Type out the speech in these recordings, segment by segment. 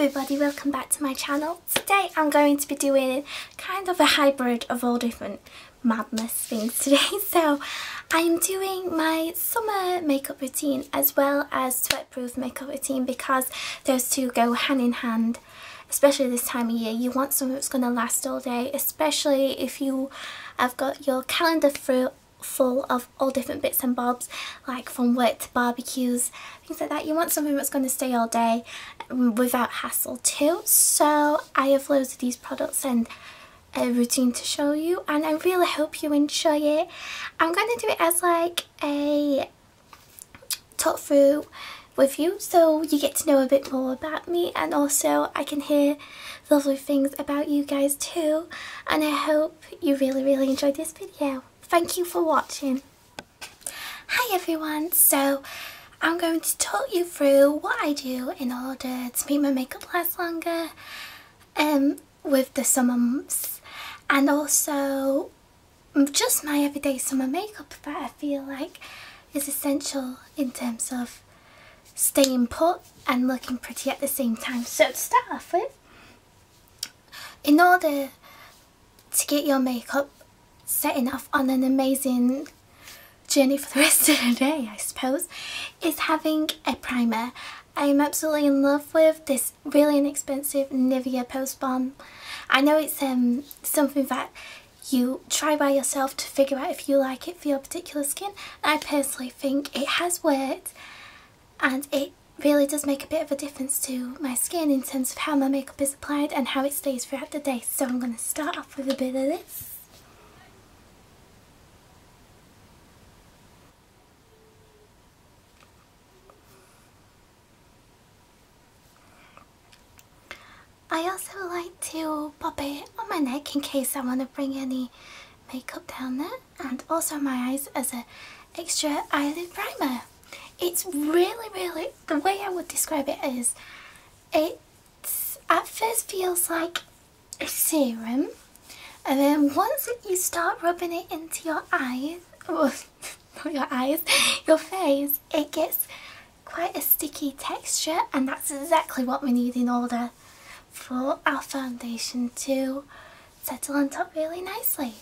everybody, welcome back to my channel. Today I'm going to be doing kind of a hybrid of all different madness things today. So I'm doing my summer makeup routine as well as sweatproof makeup routine because those two go hand in hand. Especially this time of year, you want something that's going to last all day, especially if you have got your calendar full of all different bits and bobs, like from work to barbecues, things like that. You want something that's going to stay all day without hassle too. So I have loads of these products and a routine to show you, and I really hope you enjoy it. I'm going to do it as like a talk through with you, so you get to know a bit more about me, and also I can hear lovely things about you guys too, and I hope you really enjoyed this video. Thank you for watching. Hi everyone, so I'm going to talk you through what I do in order to make my makeup last longer with the summer months, and also just my everyday summer makeup that I feel like is essential in terms of staying put and looking pretty at the same time. So to start off with, in order to get your makeup setting off on an amazing journey for the rest of the day, I suppose, is having a primer. I am absolutely in love with this really inexpensive Nivea Post Balm. I know it's something that you try by yourself to figure out if you like it for your particular skin. I personally think it has worked, and it really does make a bit of a difference to my skin in terms of how my makeup is applied and how it stays throughout the day. So I'm going to start off with a bit of this. I also like to pop it on my neck in case I want to bring any makeup down there, and also my eyes as an extra eyelid primer. It's really, the way I would describe it is, it at first feels like a serum, and then once you start rubbing it into your eyes, or not your eyes, your face, it gets quite a sticky texture, and that's exactly what we need in order for our foundation to settle on top really nicely.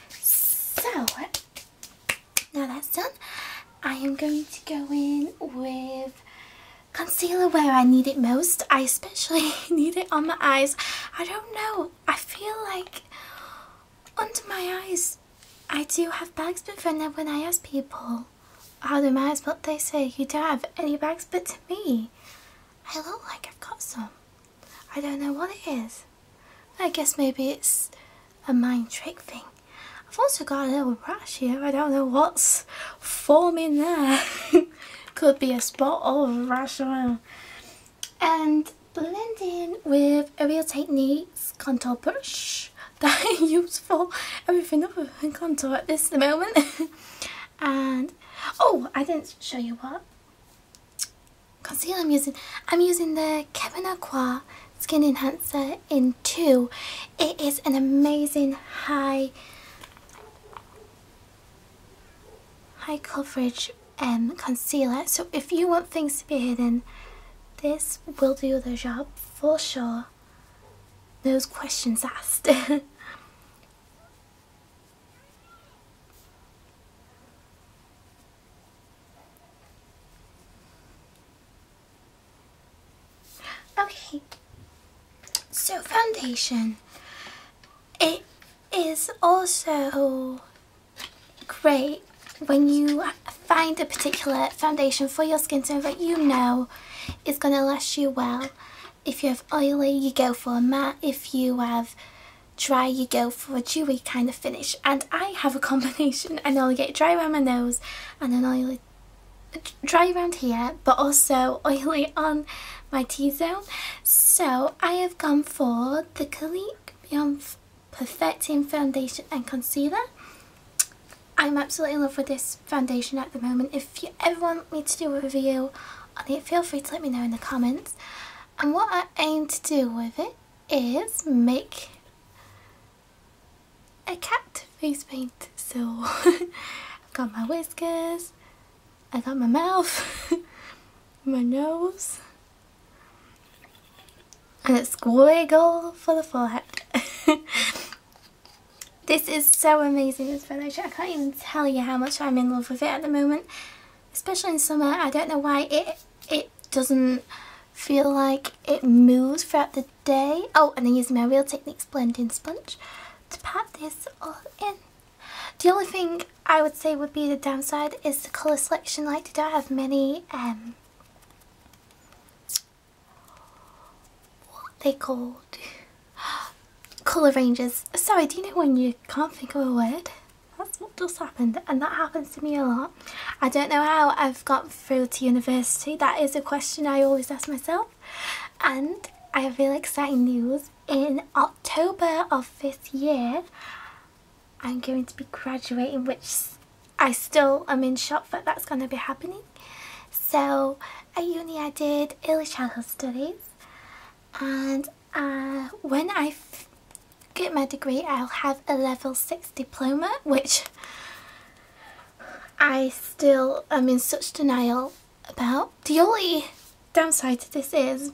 So now that's done, I am going to go in with concealer where I need it most. I especially need it on my eyes. I don't know, I feel like under my eyes I do have bags, but then when I ask people how do my eyes look, they say you don't have any bags, but to me I look like I've got some. I don't know what it is. I guess maybe it's a mind trick thing. I've also got a little brush here. I don't know what's forming there. Could be a spot or a rash. And blend in with a Real Techniques contour brush that I use for everything other than contour at this moment. And oh, I didn't show you what concealer I'm using. I'm using the Kevyn Aucoin Skin Enhancer in 2. It is an amazing high coverage concealer, so if you want things to be hidden, this will do the job for sure. No questions asked. Okay, so foundation. It is also great when you find a particular foundation for your skin tone that you know is going to last you well. If you have oily, you go for a matte. If you have dry, you go for a dewy kind of finish. And I have a combination. I normally get dry around my nose and an oily, dry around here, but also oily on my T-zone. So I have gone for the Clinique Beyond Perfecting Foundation and Concealer. I'm absolutely in love with this foundation at the moment. If you ever want me to do a review on it, feel free to let me know in the comments. And what I aim to do with it is make a cat face paint. So I've got my whiskers, I got my mouth, my nose, and a squiggle for the forehead. This is so amazing, this photo shoot. I can't even tell you how much I'm in love with it at the moment. Especially in summer. I don't know why it doesn't feel like it moves throughout the day. Oh, and I'm using my Real Techniques blending sponge to pat this all in. The only thing I would say would be the downside is the colour selection. Like, they don't have many what they called colour ranges. Sorry, do you know when you can't think of a word? That's what just happened, and that happens to me a lot. I don't know how I've got through to university. That is a question I always ask myself. And I have really exciting news. In October of this year, I'm going to be graduating, which I still am in shock that that's going to be happening. So at uni I did early childhood studies, and when I get my degree I'll have a level 6 diploma, which I still am in such denial about. The only downside to this is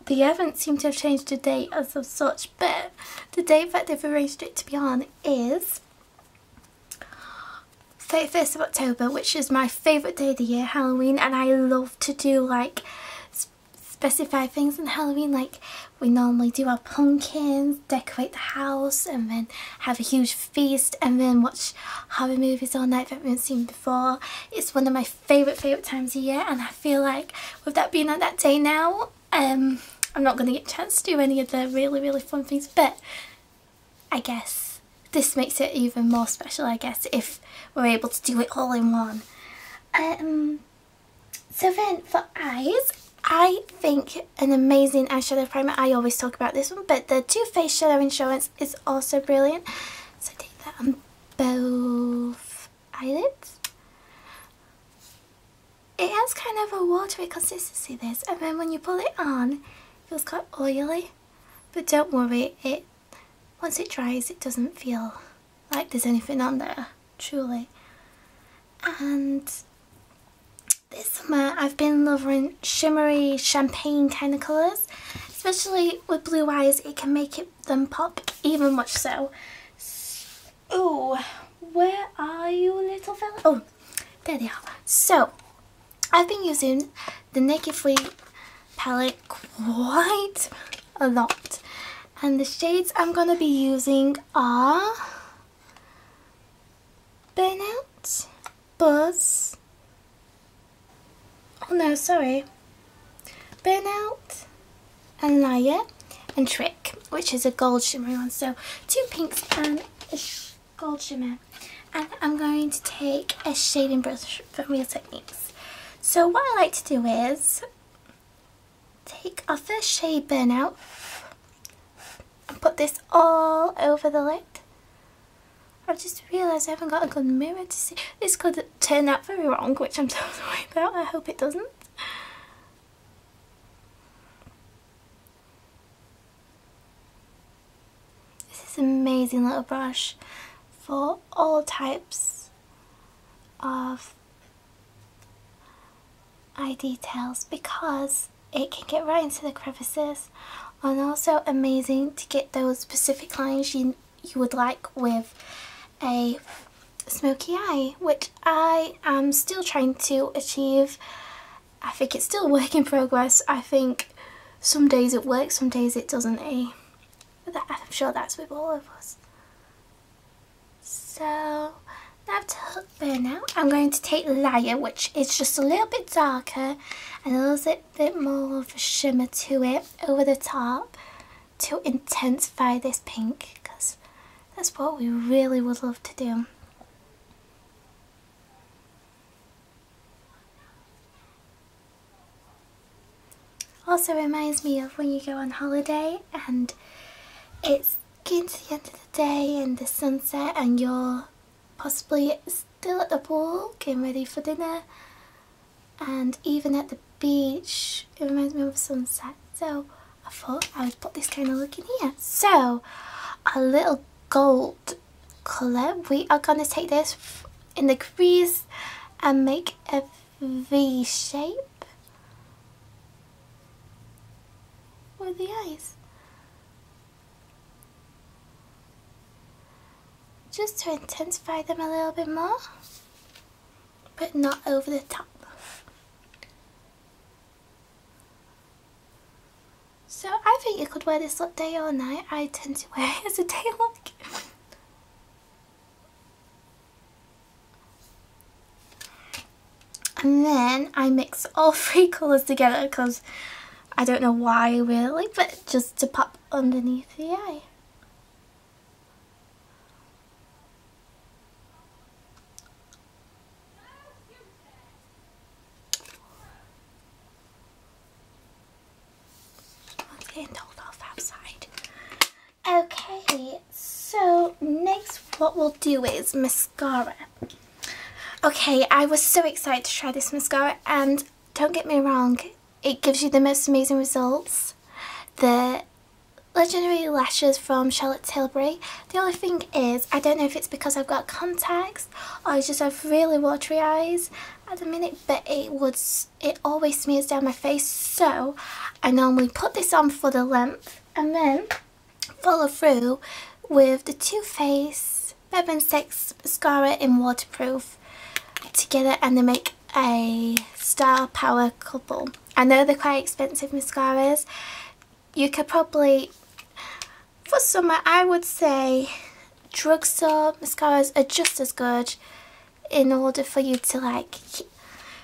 they haven't seemed to have changed the date as of such, but the date that they've arranged it to be on is 31st of October, which is my favourite day of the year, Halloween, and I love to do like specify things on Halloween. Like, we normally do our pumpkins, decorate the house, and then have a huge feast, and then watch horror movies all night that we haven't seen before. It's one of my favourite times of year, and I feel like with that being on that day now, I'm not going to get a chance to do any of the really fun things, but I guess this makes it even more special, I guess, if we're able to do it all in one. So then for eyes, I think an amazing eyeshadow primer. I always talk about this one, but the Too Faced Shadow Insurance is also brilliant. So take that on both eyelids. It has kind of a watery consistency, this, and then when you pull it on, it feels quite oily. But don't worry, once it dries, it doesn't feel like there's anything on there, truly. And this summer I've been loving shimmery champagne kind of colours, especially with blue eyes. It can make them pop even much so. Oh, where are you, little fella? Oh, there they are. So I've been using the Naked Free palette quite a lot, and the shades I'm going to be using are Burnout, Buzz, oh no, sorry, Burnout and Liar, and Trick, which is a gold shimmery one. So 2 pinks and a gold shimmer. And I'm going to take a shading brush from Real Techniques. So what I like to do is take our first shade, Burnout, and put this all over the lid. I've just realised I haven't got a good mirror to see. This could turn out very wrong, which I'm so sorry about. I hope it doesn't. This is an amazing little brush for all types of eye details, because it can get right into the crevices, and also amazing to get those specific lines you would like with a smoky eye, which I am still trying to achieve. I think it's still a work in progress. I think some days it works, some days it doesn't, but I'm sure that's with all of us. So now to Burnout, I'm going to take Liar, which is just a little bit darker and a little bit more of a shimmer to it over the top to intensify this pink, because that's what we really would love to do. Also reminds me of when you go on holiday and it's getting to the end of the day and the sunset and you're possibly still at the pool getting ready for dinner, and even at the beach it reminds me of sunset. So I thought I would put this kind of look in here. So a little gold colour, we are going to take this in the crease and make a V shape with over the eyes. Just to intensify them a little bit more, but not over the top. So I think you could wear this look day or night. I tend to wear it as a day look. And then I mix all three colours together because I don't know why really, but just to pop underneath the eye. I'm getting told off outside. Okay, so next what we'll do is mascara. Okay, I was so excited to try this mascara, and don't get me wrong, it gives you the most amazing results. The Legendary Lashes from Charlotte Tilbury. The only thing is, I don't know if it's because I've got contacts or I just have really watery eyes at the minute, but it always smears down my face, so I normally put this on for the length and then follow through with the Too Faced Bevan Sex Mascara in Waterproof together, and they make a star power couple. I know they're quite expensive mascaras. You could probably, for summer, I would say drugstore mascaras are just as good in order for you to like,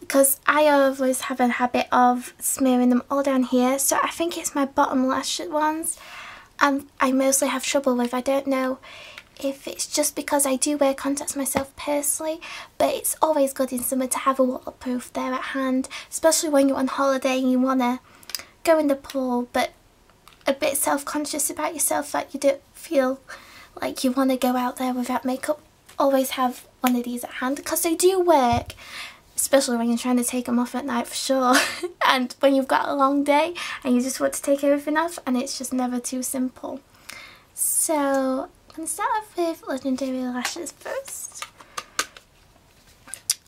because I always have a habit of smearing them all down here, so I think it's my bottom lash ones I mostly have trouble with. I don't know if it's just because I do wear contacts myself personally, but it's always good in summer to have a waterproof there at hand, especially when you're on holiday and you want to go in the pool but a bit self-conscious about yourself, that you don't feel like you want to go out there without makeup. Always have one of these at hand because they do work, especially when you're trying to take them off at night for sure and when you've got a long day and you just want to take everything off, and it's just never too simple. So I'm going to start off with Legendary Lashes first.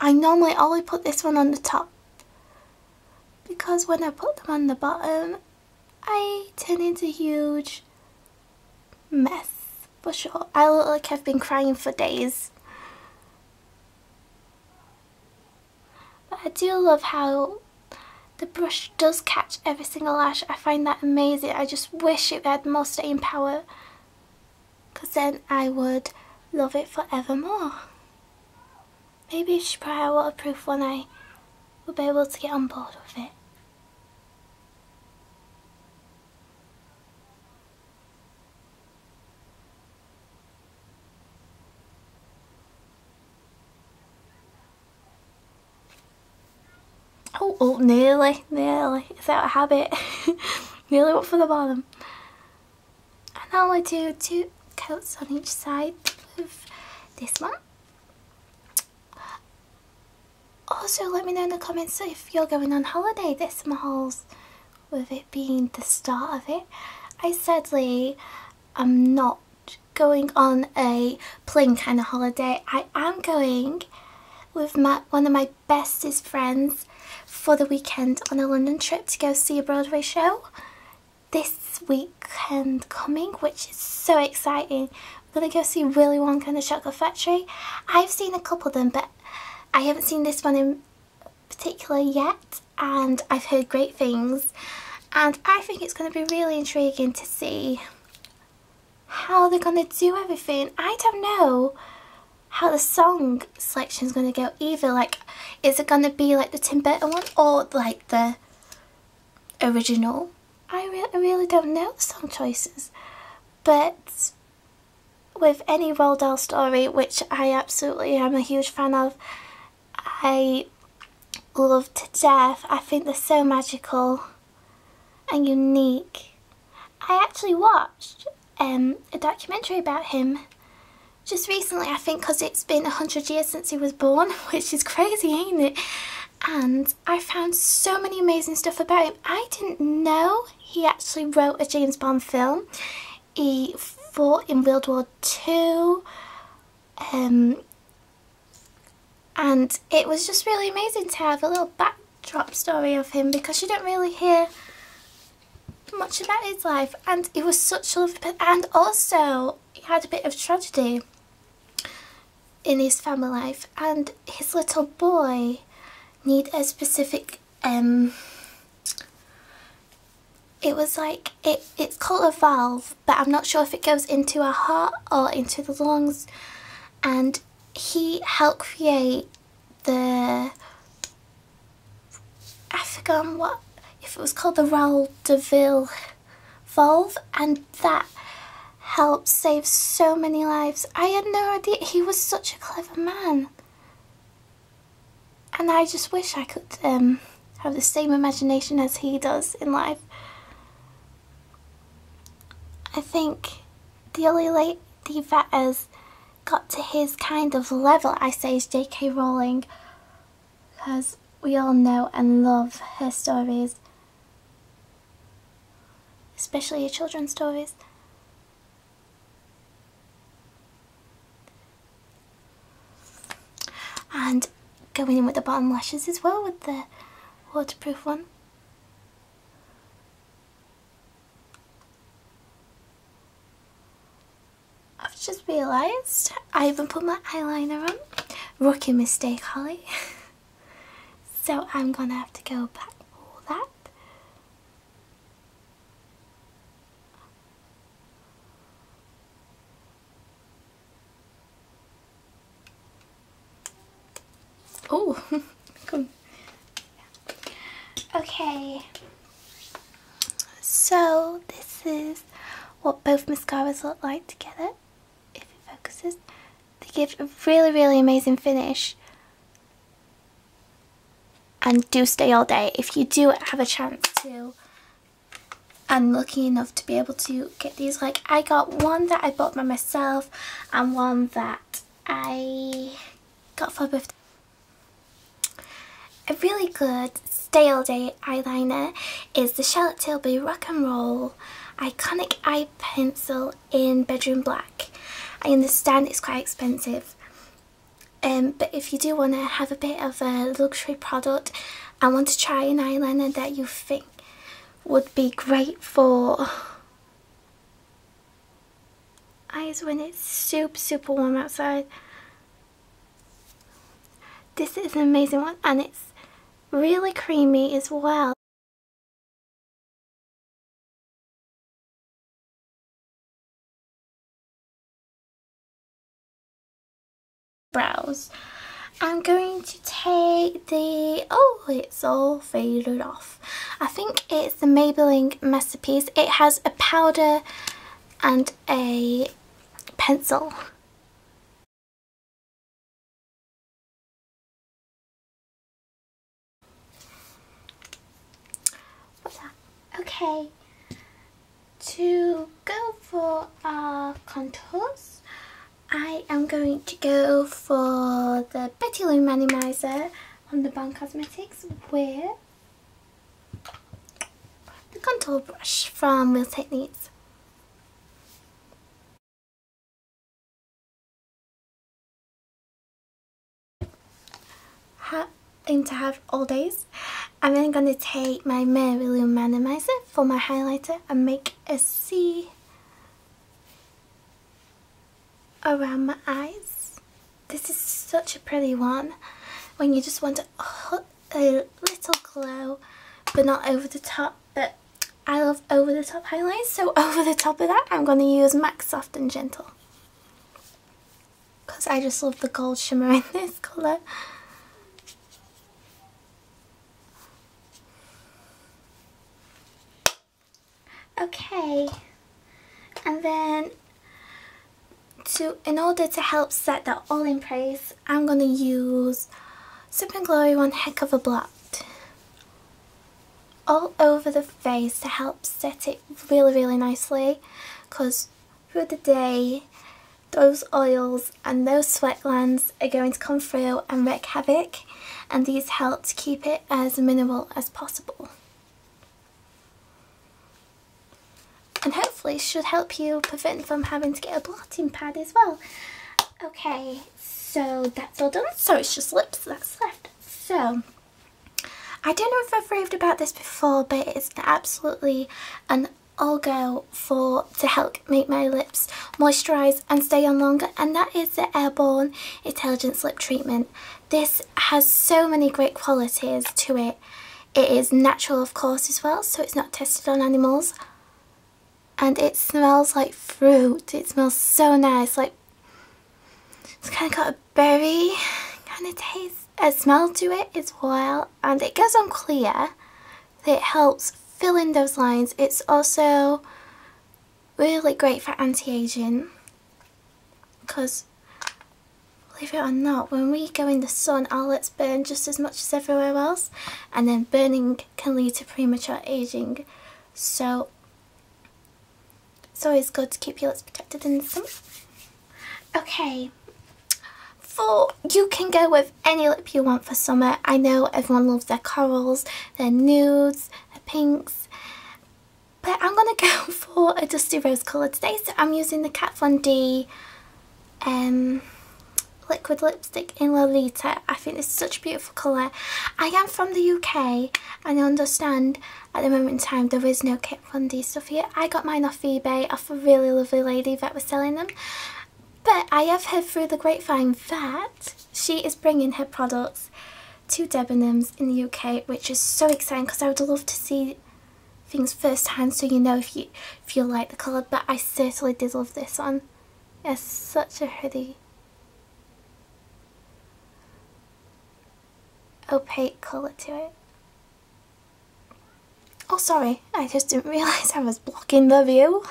I normally only put this one on the top because when I put them on the bottom I turn into a huge mess for sure. I look like I've been crying for days. But I do love how the brush does catch every single lash. I find that amazing. I just wish it had more staying power, because then I would love it forevermore. Maybe I should try a waterproof one. I will be able to get on board with it. Oh, nearly. It's out of habit. Nearly up for the bottom. And now I do 2 coats on each side of this one. Also, let me know in the comments if you're going on holiday this summer hauls, with it being the start of it. I sadly am not going on a plain kind of holiday. I am going with one of my bestest friends for the weekend on a London trip to go see a Broadway show this weekend coming, which is so exciting. We're going to go see Willy Wonka and the Chocolate Factory. I've seen a couple of them, but I haven't seen this one in particular yet, and I've heard great things, and I think it's going to be really intriguing to see how they're going to do everything. I don't know how the song selection is going to go either. Like, is it going to be like the Tim Burton one or like the original? I really don't know the song choices. But with any Roald Dahl story, which I absolutely am a huge fan of, I love to death. I think they're so magical and unique. I actually watched a documentary about him just recently, I think, because it's been 100 years since he was born, which is crazy, ain't it? And I found so many amazing stuff about him. I didn't know he actually wrote a James Bond film. He fought in World War II. And it was just really amazing to have a little backdrop story of him, because you don't really hear much about his life, and he was such a lovely person, and also he had a bit of tragedy in his family life, and his little boy needed a specific it was like, it's called a valve, but I'm not sure if it goes into our heart or into the lungs, and he helped create the, I forgot what, if it was called the Raoul de Ville valve, and that helped save so many lives. I had no idea. He was such a clever man, and I just wish I could have the same imagination as he does in life. I think the only lady that has got to his kind of level, I say, is J.K. Rowling, because we all know and love her stories, especially her children's stories. And going in with the bottom lashes as well with the waterproof one. I've just realised I haven't put my eyeliner on. Rookie mistake, Holly. So I'm gonna have to go back all that. Oh, come. Okay. So this is what both mascaras look like together. If it focuses, they give a really amazing finish, and do stay all day if you do have a chance to. I'm lucky enough to be able to get these. Like, I got one that I bought by myself and one that I got for a birthday. A really good stay all day eyeliner is the Charlotte Tilbury Rock and Roll Iconic Eye Pencil in Bedroom Black. I understand it's quite expensive, but if you do want to have a bit of a luxury product and want to try an eyeliner that you think would be great for eyes when it's super warm outside, this is an amazing one, and it's really creamy as well. Brows. I'm going to take the, oh, it's all faded off. I think it's the Maybelline Masterpiece. It has a powder and a pencil. What's that? Okay, to go for our contours, I am going to go for the Betty Lou Minimizer on the Bond Cosmetics with the contour brush from Real Techniques. Aim to have all days. I'm then going to take my Mary Lou Minimizer for my highlighter and make a C around my eyes. This is such a pretty one when you just want a little glow, but not over the top. But I love over the top highlights, so over the top of that I'm going to use MAC Soft and Gentle, because I just love the gold shimmer in this colour. Okay, and then in order to help set that all in place, I'm going to use Sip & Glory One Heck of a Blot all over the face to help set it really nicely, because through the day those oils and those sweat glands are going to come through and wreak havoc, and these help to keep it as minimal as possible. And hopefully should help you prevent from having to get a blotting pad as well. Okay, so that's all done. So it's just lips that's left. So I don't know if I've raved about this before, but it's absolutely an all-go to help make my lips moisturise and stay on longer, and that is the Airborne Intelligence Lip Treatment. This has so many great qualities to it. It is natural, of course, as well, so it's not tested on animals. And it smells like fruit. It smells so nice. Like, it's kind of got a berry kind of taste, a smell to it as well. And it goes on clear. It helps fill in those lines. It's also really great for anti-aging. Because, believe it or not, when we go in the sun, our lips burn just as much as everywhere else. And then burning can lead to premature aging. So it's always good to keep your lips protected in the summer. Okay, you can go with any lip you want for summer. I know everyone loves their corals, their nudes, their pinks, but I'm going to go for a dusty rose colour today. So I'm using the Kat Von D liquid lipstick in Lolita. I think this is such a beautiful colour. I am from the UK and I understand at the moment in time there is no Kat Von D stuff here. I got mine off eBay off a really lovely lady that was selling them. But I have heard through the grapevine that she is bringing her products to Debenhams in the UK, which is so exciting because I would love to see things firsthand so you know if you like the colour. But I certainly did love this one. It's such a pretty opaque colour to it. Oh sorry, I just didn't realise I was blocking the view.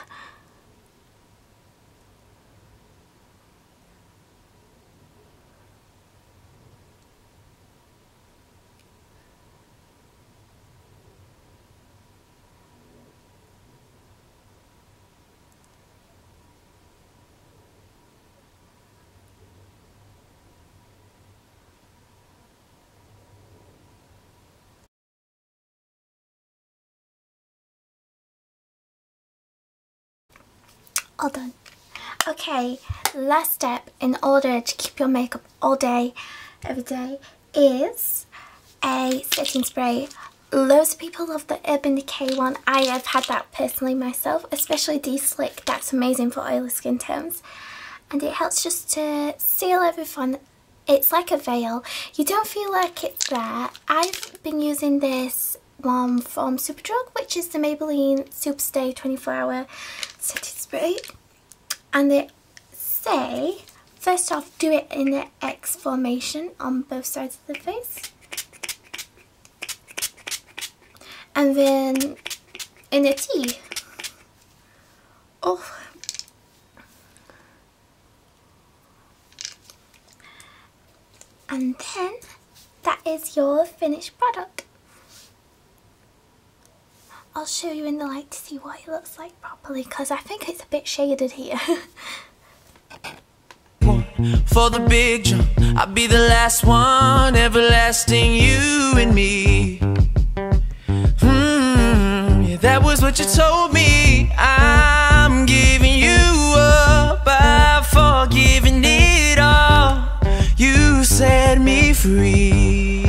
All done. Okay, last step in order to keep your makeup all day, every day, is a setting spray. Loads of people love the Urban Decay one. I have had that personally myself, especially D-Slick. That's amazing for oily skin tones. And it helps just to seal everything. It's like a veil. You don't feel like it's there. I've been using this one from Superdrug, which is the Maybelline Superstay 24-hour setting spray, and they say first off do it in the X formation on both sides of the face, and then in a T. Oh, and then that is your finished product. I'll show you in the light to see what it looks like properly, because I think it's a bit shaded here. For the big jump, I'll be the last one, everlasting, you and me. Yeah, that was what you told me. I'm giving you up, I've forgiven it all. You set me free.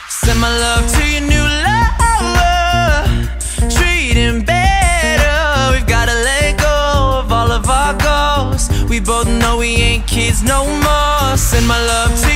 Send my love to your new lover. Treat him better. We've gotta let go of all of our goals. We both know we ain't kids no more. Send my love to